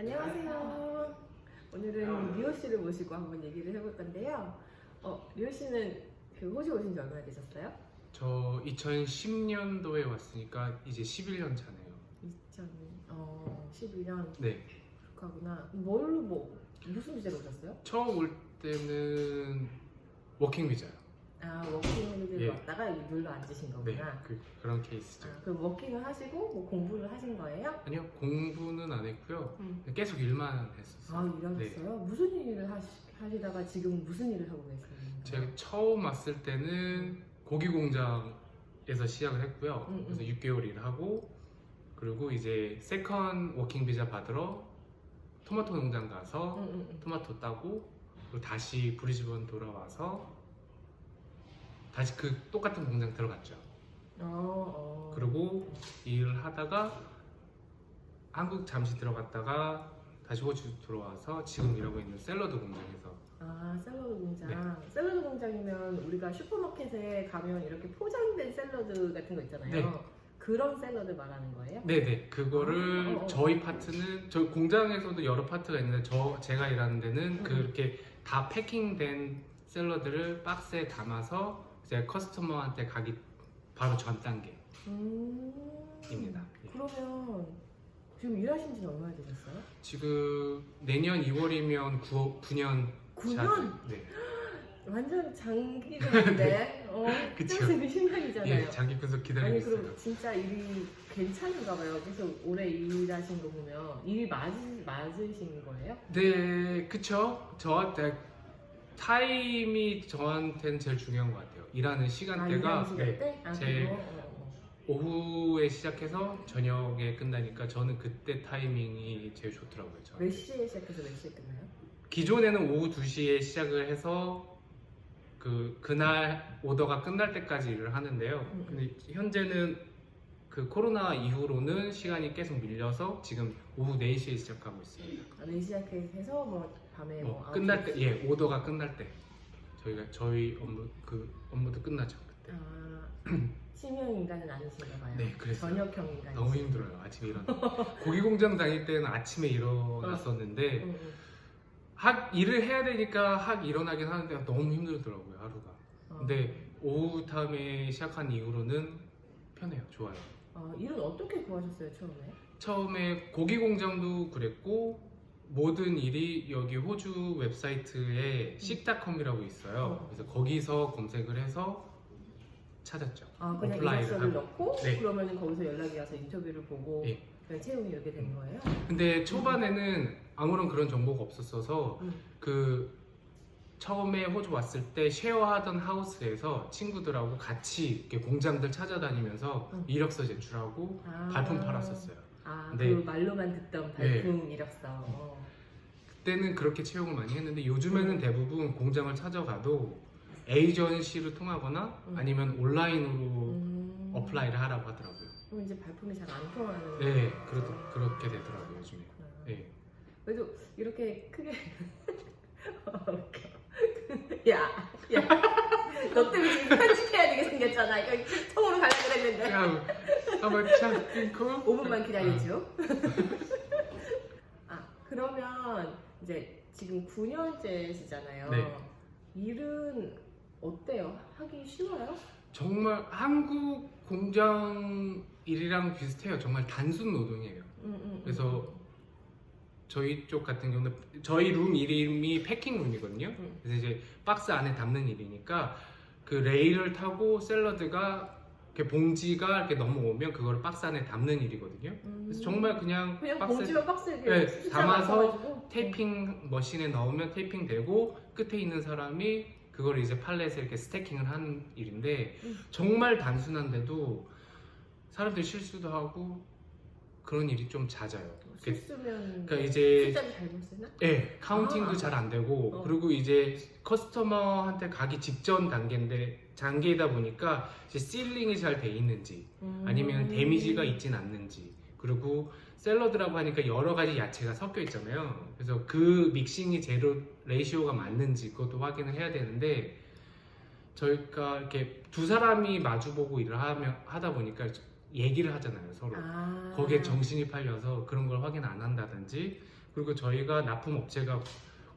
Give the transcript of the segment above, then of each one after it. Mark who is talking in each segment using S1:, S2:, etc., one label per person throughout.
S1: 안녕하세요. 오늘은 리오 씨를 모시고 한번 얘기를 해볼 건데요. 리오 씨는 그 호주 오신 지 얼마나 되셨어요?
S2: 저 2010년도에 왔으니까 이제 11년 차네요.
S1: 2011년.
S2: 네.
S1: 그렇구나. 무슨 비자로 오셨어요?
S2: 처음 올 때는 워킹 비자요.
S1: 워킹으로
S2: 예.
S1: 왔다가 눌러 앉으신
S2: 네,
S1: 거구나.
S2: 그런 케이스죠.
S1: 그럼 워킹을 하시고 뭐 공부를 하신 거예요?
S2: 아니요, 공부는 안 했고요. 계속 일만 했었어요.
S1: 일하셨어요? 무슨 일을 하시다가 지금 무슨 일을 하고 계세요?
S2: 제가 처음 왔을 때는 고기 공장에서 시작을 했고요. 그래서 6개월 일하고, 그리고 이제 세컨 워킹 비자 받으러 토마토 농장 가서 토마토 따고, 그리고 다시 브리즈번 돌아와서 다시 그 똑같은 공장 들어갔죠. 그리고 일을 하다가 한국 잠시 들어갔다가 다시 호주 들어와서 지금 일하고 있는 샐러드 공장에서.
S1: 샐러드 공장. 샐러드 공장이면 우리가 슈퍼마켓에 가면 이렇게 포장된 샐러드 같은 거 있잖아요.
S2: 네.
S1: 그런 샐러드 말하는 거예요?
S2: 네네, 그거를 저희 파트는, 저희 공장에서도 여러 파트가 있는데 제가 일하는 데는 그렇게 다 패킹된 샐러드를 박스에 담아서 이제 커스터머한테 가기 바로 전 단계입니다. 예.
S1: 그러면 지금 일하신 지는 얼마나 되셨어요?
S2: 지금 내년 2월이면 9년
S1: 9년?
S2: 네.
S1: 완전 장기적인데?
S2: 그쵸.
S1: 평생 10년이잖아요.
S2: 예, 장기 분석 기다리고
S1: 아니
S2: 있어요.
S1: 그럼 진짜 일이 괜찮은가 봐요. 계속 오래 일하신 거 보면 일이 맞으신 거예요?
S2: 네, 그쵸. 저한테 타임이 저한테는 제일 중요한 것 같아요. 일하는 시간대가
S1: 일하는 시간대?
S2: 제
S1: 그거?
S2: 오후에 시작해서 저녁에 끝나니까 저는 그때 타이밍이 제일 좋더라고요.
S1: 몇
S2: 저한테.
S1: 시에 시작해서 몇 시에 끝나요?
S2: 기존에는 오후 2시에 시작을 해서 그날 오더가 끝날 때까지 일을 하는데요. 근데 현재는 그 코로나 이후로는 시간이 계속 밀려서 지금 오후 4시에 시작하고 있습니다.
S1: 4시 시작해서 뭐 밤에
S2: 끝날 때, 예, 오더가 끝날 때 저희 업무도 끝나죠. 그때.
S1: 치명 인간은 아니신가 봐요.
S2: 네, 그래서
S1: 저녁형 인간이
S2: 너무 힘들어요. 아침에 고기 공장 다닐 때는 아침에 일어났었는데 일을 해야 되니까 일어나긴 하는데 너무 힘들더라고요, 하루가. 근데 오후 타임에 시작한 이후로는 편해요. 좋아요.
S1: 일은 어떻게 구하셨어요, 처음에?
S2: 처음에 고기 공장도 그랬고 모든 일이 여기 호주 웹사이트에 식닷컴이라고 있어요. 그래서 거기서 검색을 해서 찾았죠.
S1: 그냥 이력서를 넣고
S2: 네.
S1: 그러면 거기서 연락이 와서 인터뷰를 보고
S2: 예.
S1: 그냥 채용이 이렇게 된 거예요?
S2: 근데 초반에는 아무런 그런 정보가 없었어서 처음에 호주 왔을 때 쉐어하던 하우스에서 친구들하고 같이 이렇게 공장들 찾아다니면서 이력서 제출하고 발품 팔았었어요.
S1: 그 말로만 듣던 발품 이력서.
S2: 그때는 그렇게 채용을 많이 했는데 요즘에는 대부분 공장을 찾아가도 에이전시를 통하거나 아니면 온라인으로 어플라이를 하라고 하더라고요.
S1: 그럼 이제 발품이 잘 안 통하는.
S2: 네, 그렇게 되더라고요, 요즘에. 네.
S1: 그래도 이렇게 크게. 야, 너 때문에 지금 편집해야 되게 생겼잖아. 이거 통으로 가려고 그랬는데.
S2: 한번 참 끊고
S1: 5분만 기다려줘. 그러면 이제 지금 9년째시잖아요.
S2: 네.
S1: 일은 어때요? 하기 쉬워요?
S2: 정말 한국 공장 일이랑 비슷해요. 정말 단순 노동이에요. 그래서 저희 쪽 같은 경우는 저희 룸 이름이 패킹 룸이거든요. 그래서 이제 박스 안에 담는 일이니까 그 레일을 타고 샐러드가 이렇게 봉지가 이렇게 넘어오면 그걸 박스 안에 담는 일이거든요. 그래서 정말 그냥
S1: 봉지와 박스에
S2: 네, 담아서 테이핑 머신에 넣으면 테이핑 되고 끝에 있는 사람이 그걸 이제 팔렛에 이렇게 스태킹을 하는 일인데 정말 단순한데도 사람들이 실수도 하고 그런 일이 좀 잦아요.
S1: 실수면
S2: 그러니까 이제
S1: 숫자를 잘못 쓰나?
S2: 네, 카운팅도 잘 안 되고 그리고 이제 커스터머한테 가기 직전 단계이다 보니까 이제 실링이 잘 돼 있는지 아니면 데미지가 있진 않는지 그리고 샐러드라고 하니까 여러 가지 야채가 섞여 있잖아요. 그래서 그 믹싱이 재료 레이시오가 맞는지 그것도 확인을 해야 되는데 저희가 이렇게 두 사람이 마주보고 일을 하다 보니까 얘기를 하잖아요, 서로. 거기에 정신이 팔려서 그런 걸 확인 안 한다든지 그리고 저희가 납품 업체가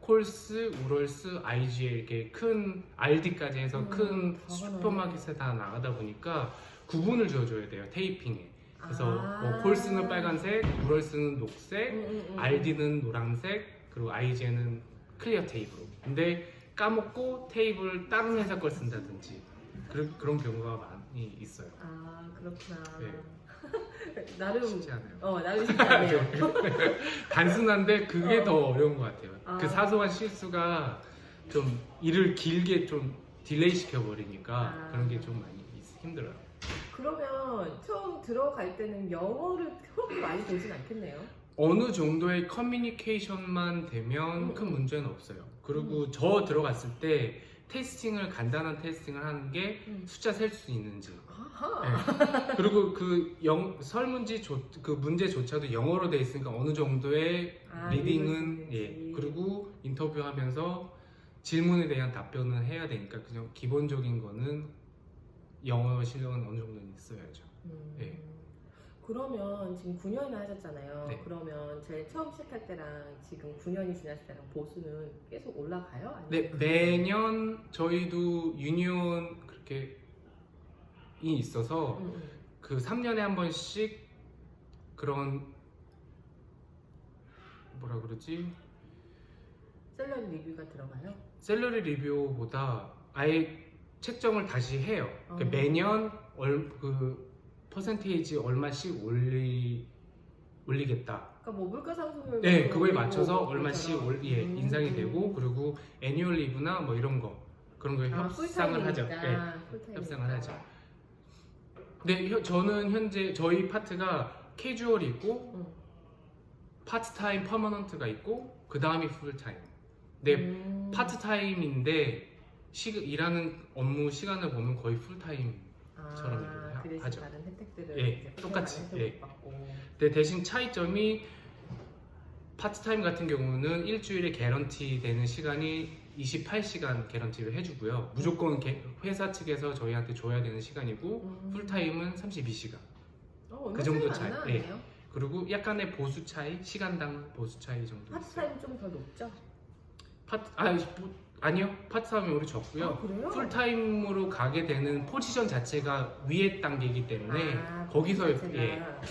S2: 콜스, 우럴스, IGA 이렇게 큰 RD까지 해서 큰
S1: 다
S2: 슈퍼마켓에 다 나가다 보니까 구분을 지어줘야 돼요, 테이핑에. 그래서
S1: 아.
S2: 뭐 콜스는 빨간색, 우럴스는 녹색, RD는 노란색, 그리고 IGN은 클리어 테이프로. 근데 까먹고 테이블 다른 회사 걸 쓴다든지 그런 경우가 많이 있어요.
S1: 아 그렇구나.
S2: 네.
S1: 나름
S2: 쉽지 않아요.
S1: 나름 쉽지 않네요.
S2: 단순한데 그게 더 어려운 것 같아요.
S1: 아.
S2: 그 사소한 실수가 좀 일을 길게 좀 딜레이 시켜버리니까 그런 게 좀 많이 힘들어요.
S1: 그러면 처음 들어갈 때는 영어를 그렇게 많이 보진 않겠네요.
S2: 어느 정도의 커뮤니케이션만 되면 큰 문제는 없어요. 그리고 저 들어갔을 때 테스팅을 간단한 테스팅을 하는 게 숫자 셀 수 있는지.
S1: 아하.
S2: 네. 그리고 그 설문지 그 문제조차도 영어로 돼 있으니까 어느 정도의 리딩은 예. 그리고 인터뷰하면서 질문에 대한 답변을 해야 되니까 그냥 기본적인 거는 영어 실력은 어느 정도는 있어야죠. 예.
S1: 그러면 지금 9년이나 하셨잖아요.
S2: 네.
S1: 그러면 제일 처음 시작할 때랑 지금 9년이 지났을 때랑 보수는 계속 올라가요? 아니면
S2: 네, 매년 저희도 유니온 그렇게 이 있어서 그 3년에 한 번씩 그런 뭐라 그러지?
S1: 셀러리 리뷰가 들어가요?
S2: 샐러리 리뷰보다 아예 책정을 다시 해요. 그러니까 매년 그 퍼센테이지 얼마씩 올리겠다.
S1: 그러니까 뭐 물가 상승률
S2: 네, 그거에 맞춰서
S1: 뭐
S2: 얼마씩
S1: 그렇잖아.
S2: 인상이 되고 그리고 애뉴얼 리브나 뭐 이런 거 그런 거에 협상을 하죠. 네, 협상을 하죠. 근데 저는 현재 저희 파트가 캐주얼이 있고 파트타임 퍼머넌트가 있고 그 다음이 풀타임. 근데 파트타임인데 일하는 업무 시간을 보면 거의 풀타임처럼 일을 하죠.
S1: 다른 혜택들을
S2: 예,
S1: 이제
S2: 똑같이,
S1: 혜택을
S2: 예.
S1: 받고.
S2: 근데 대신 차이점이 파트타임 같은 경우는 일주일에 개런티 되는 시간이 28시간 개런티를 해주고요. 무조건 회사 측에서 저희한테 줘야 되는 시간이고 풀타임은 32시간.
S1: 얼마
S2: 그 정도
S1: 차이
S2: 차이.
S1: 안
S2: 예.
S1: 나네요.
S2: 그리고 약간의 보수 차이, 시간당 보수 차이 정도 있어요.
S1: 파트타임 좀 더 높죠?
S2: 아니요. 파트타임이 오히려 적고요.
S1: 그래요?
S2: 풀타임으로 가게 되는 포지션 자체가 위에 단계이기 때문에 거기서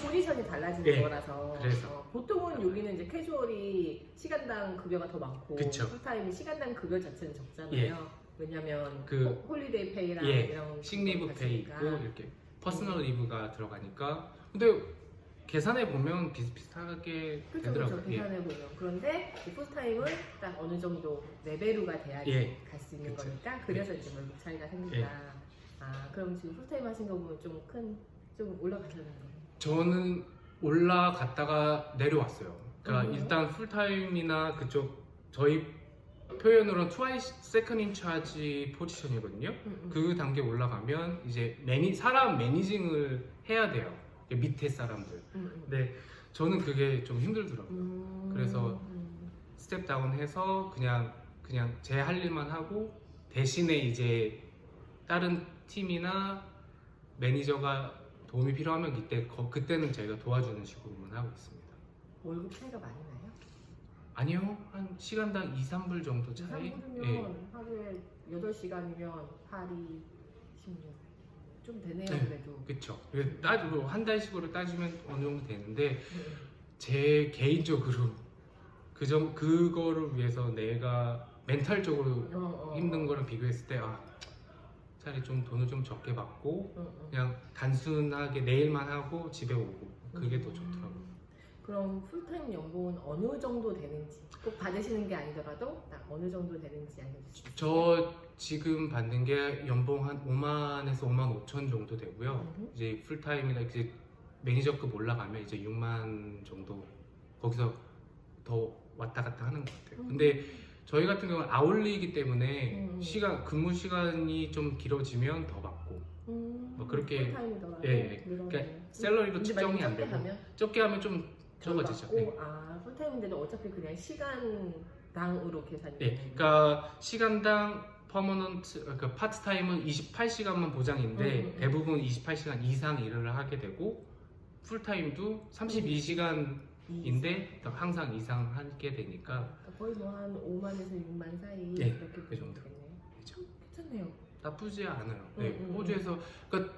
S1: 포지션이 달라지는
S2: 예,
S1: 거라서.
S2: 그래서.
S1: 보통은 여기는 이제 캐주얼이 시간당 급여가 더 많고
S2: 그쵸.
S1: 풀타임이 시간당 급여 자체는 적잖아요.
S2: 예.
S1: 왜냐면
S2: 그
S1: 홀리데이 페이랑
S2: 예,
S1: 이런
S2: 식리브
S1: 거
S2: 페이
S1: 같으니까.
S2: 있고 이렇게 퍼스널 리브가 들어가니까 근데 계산해 보면 비슷비슷하게
S1: 그렇죠,
S2: 되더라고요.
S1: 그렇죠. 계산해 보면. 그런데 이 풀타임은 딱 어느 정도 레벨로가 돼야지
S2: 예.
S1: 갈 수 있는
S2: 그쵸.
S1: 거니까 그래서 이제 뭐 차이가 생긴다. 그럼 지금 풀타임 하신 거 보면 좀 올라가시는 거예요?
S2: 저는 올라갔다가 내려왔어요. 그러니까
S1: 음.
S2: 일단 풀타임이나 그쪽 저희 표현으로는 twice second in charge 포지션이거든요. 그 단계 올라가면 이제 사람 매니징을 해야 돼요. 밑에 사람들. 근데 저는 그게 좀 힘들더라고요. 그래서 스텝 다운해서 그냥 제 할 일만 하고 대신에 이제 다른 팀이나 매니저가 도움이 필요하면 그때는 저희가 도와주는 식으로만 하고 있습니다.
S1: 월급 차이가 많이 나요?
S2: 아니요, 한 시간당 2, 3불 정도 차이.
S1: 3불이면 하루에 8시간이면 8이 16. 좀 되네요,
S2: 네.
S1: 그래도.
S2: 그쵸. 한 달씩으로 따지면 어느 정도 되는데 제 개인적으로 그거를 위해서 내가 멘탈적으로 힘든 거랑 비교했을 때 차라리 좀 돈을 좀 적게 받고 그냥 단순하게 내 일만 하고 집에 오고 그게 더 좋더라고요.
S1: 그럼 풀타임 연봉은 어느 정도 되는지 꼭 받으시는 게 아니더라도 딱 어느 정도 되는지 알려주실 수 있어요?
S2: 저 지금 받는 게 연봉 한 5만에서 5만 5천 정도 되고요. 이제 풀타임이나 이제 매니저급 올라가면 이제 6만 정도 거기서 더 왔다 갔다 하는 것 같아요. 근데 저희 같은 경우는 아울리이기 때문에 근무 시간이 좀 길어지면 더 받고 뭐 그렇게
S1: 풀타임이더라도
S2: 예. 그러니까 샐러리도 측정이 안 되고 적게 하면 좀 적어지죠.
S1: 받고, 풀타임인데도 어차피 그냥 시간당으로 계산이
S2: 네, 그러니까 시간당 퍼머넌트, 그러니까 파트타임은 28시간만 보장인데 대부분 28시간 이상 일을 하게 되고 풀타임도 32시간 인데 항상 이상 하게 되니까
S1: 거의 뭐 한 5만에서 6만 사이
S2: 네,
S1: 이렇게
S2: 그 정도.
S1: 되겠네요.
S2: 그렇죠.
S1: 괜찮네요.
S2: 나쁘지 않아요. 네,
S1: 음.
S2: 호주에서 그러니까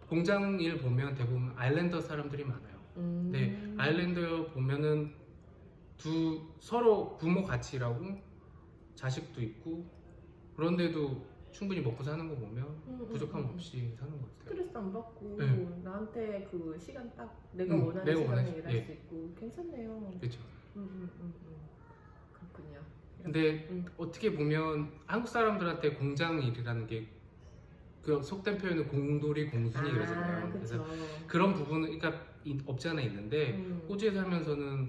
S2: 공장 일 보면 대부분 아일랜더 사람들이 많아요. 네, 아일랜더 보면은 서로 부모 같이 일하고 자식도 있고 그런데도 충분히 먹고 사는 거 보면 부족함 없이 사는 것 같아요.
S1: 스트레스 안 받고
S2: 네.
S1: 나한테 그 시간 딱 내가 원하는
S2: 내가
S1: 시간에
S2: 원하는
S1: 일할
S2: 예.
S1: 수 있고 괜찮네요.
S2: 그렇죠.
S1: 그렇군요.
S2: 근데 어떻게 보면 한국 사람들한테 공장 일이라는 게 그 속된 표현은 공돌이 공순이 그러잖아요. 그래서
S1: 그렇죠.
S2: 그런 부분은 그러니까 없지 않아 있는데 호주에 살면서는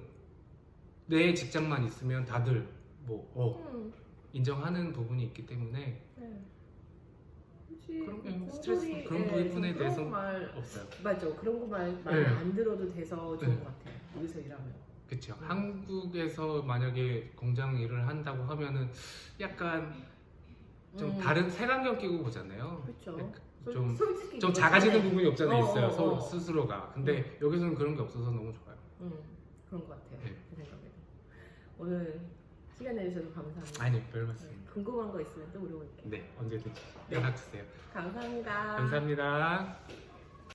S2: 내 직장만 있으면 다들 인정하는 부분이 있기 때문에
S1: 네. 굳이
S2: 그런 스트레스 그런 부분에 대해서 없어요.
S1: 맞아. 그런 거 말
S2: 네.
S1: 안 들어도 돼서 좋은
S2: 네.
S1: 것 같아요. 여기서 일하면.
S2: 그렇죠. 한국에서 만약에 공장 일을 한다고 하면은 약간 좀 다른 색안경 끼고 보잖아요.
S1: 그렇죠.
S2: 좀
S1: 솔직히
S2: 좀
S1: 그거
S2: 작아지는
S1: 잘해.
S2: 부분이 없잖아요. 있어요.
S1: 어.
S2: 스스로가. 근데 여기서는 그런 게 없어서 너무 좋아요.
S1: 그런 것 같아요.
S2: 네.
S1: 제 생각에도. 오늘 시간 내주셔서 감사합니다.
S2: 아니요, 별 말씀입니다.
S1: 궁금한 거 있으면 또 물어볼게요.
S2: 네, 언제든지
S1: 네.
S2: 연락 주세요.
S1: 감사합니다.
S2: 감사합니다.